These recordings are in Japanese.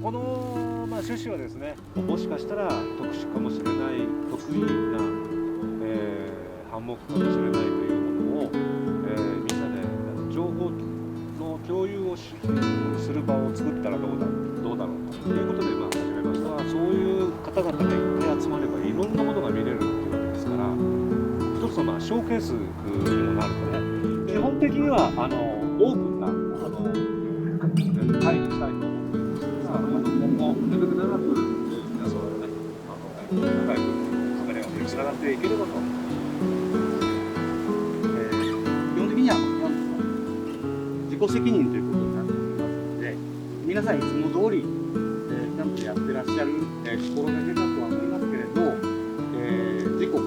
この、趣旨はですね、もしかしたら特殊かもしれない、得意な、反目かもしれないというものを、みんなで情報の共有をする場を作ったらどうだろうということで、始めました。そういう方々がいっぱい集まればいろんなものが見れるっていうわけですから、一つのショーケースにもなるとね、基本的にはオープンな会にしたいと思っています。今後なるべく長く皆さんがね、仲良くカメラにつながっていければと。基本的には自己責任ということになっておりますので、皆さんいつも通りキャンプでやってらっしゃる心がけだとは思いますけれど、事故、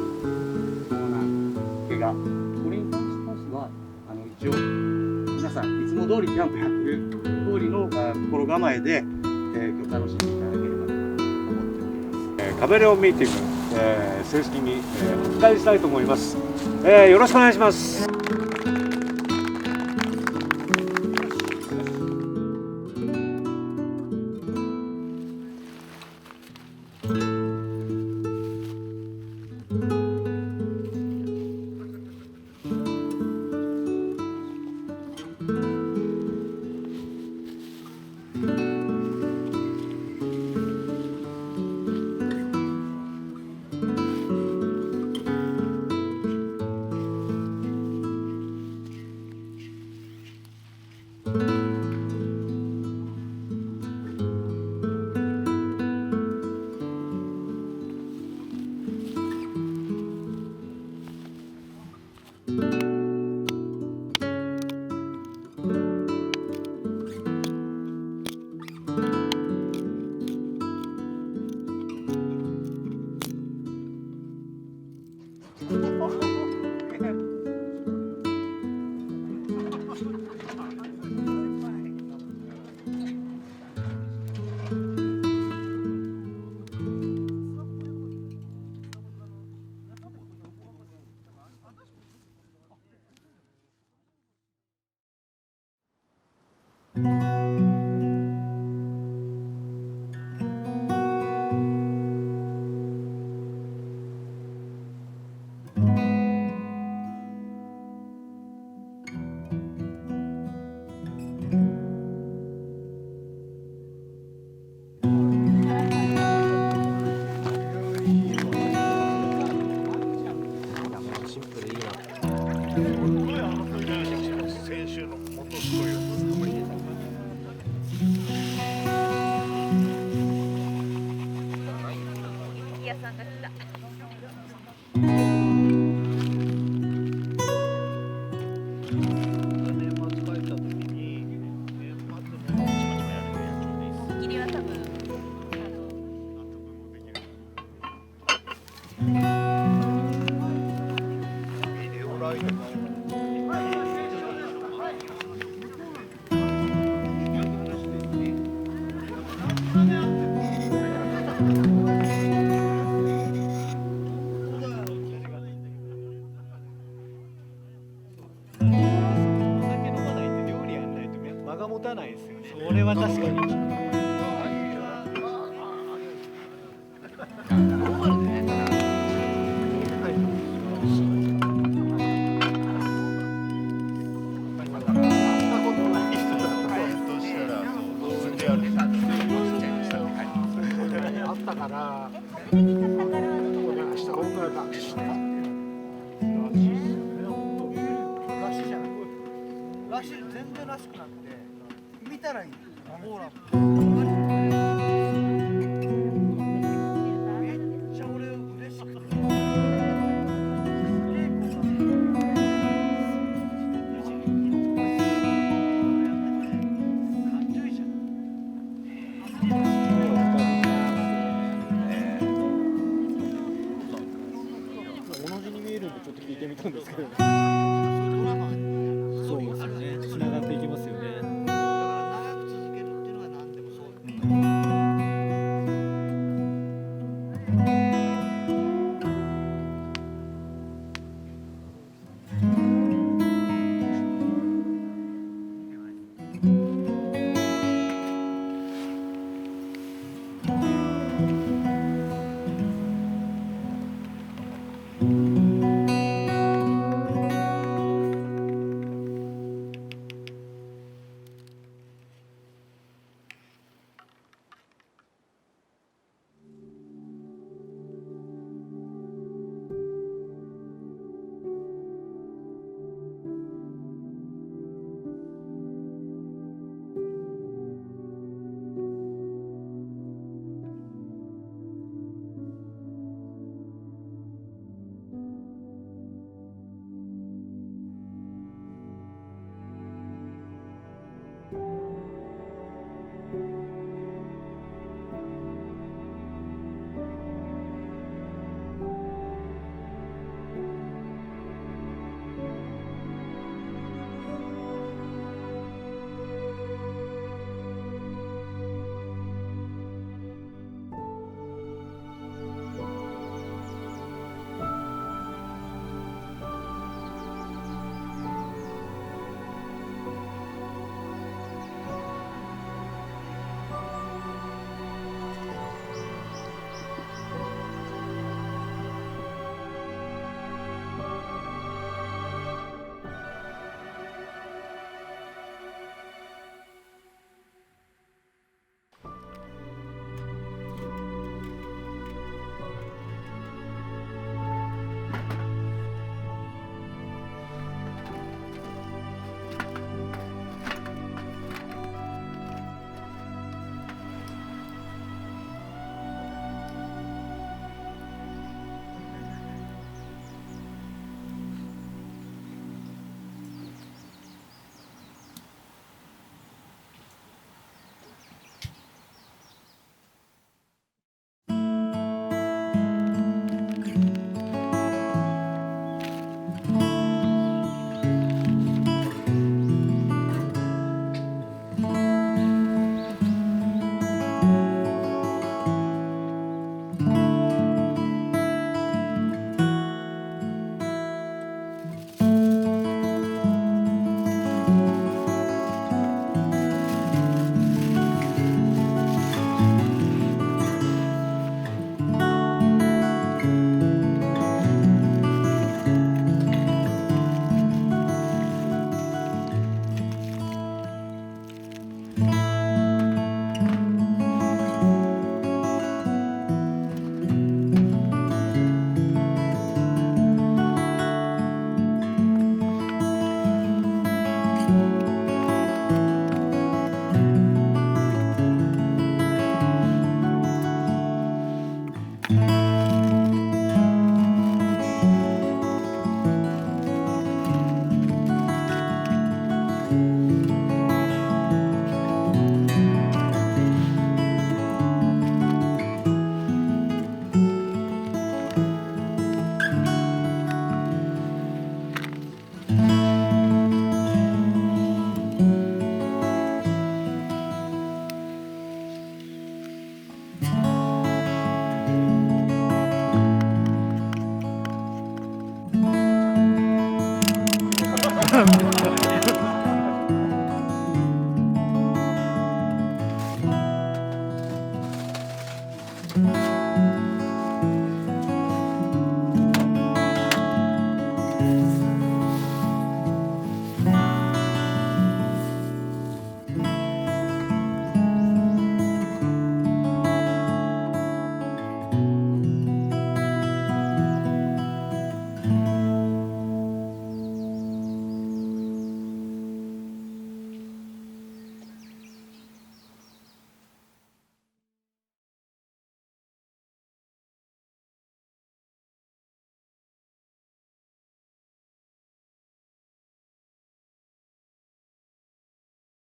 怪我、これに関しましては一応皆さんいつも通りキャンプやってる通りの心構えで、今日楽しんでいただければと思っております。カメレオンミーティング、正式に、発会したいと思います。よろしくお願いします。持たないですよね。それは確かに。あったから。らしい、全然らしくなくて見たらいい。ほら。めっちゃ俺嬉しくて。感情いいじゃん。同じに見えるんでちょっと聞いてみたんですけど。そうですよね。繋がって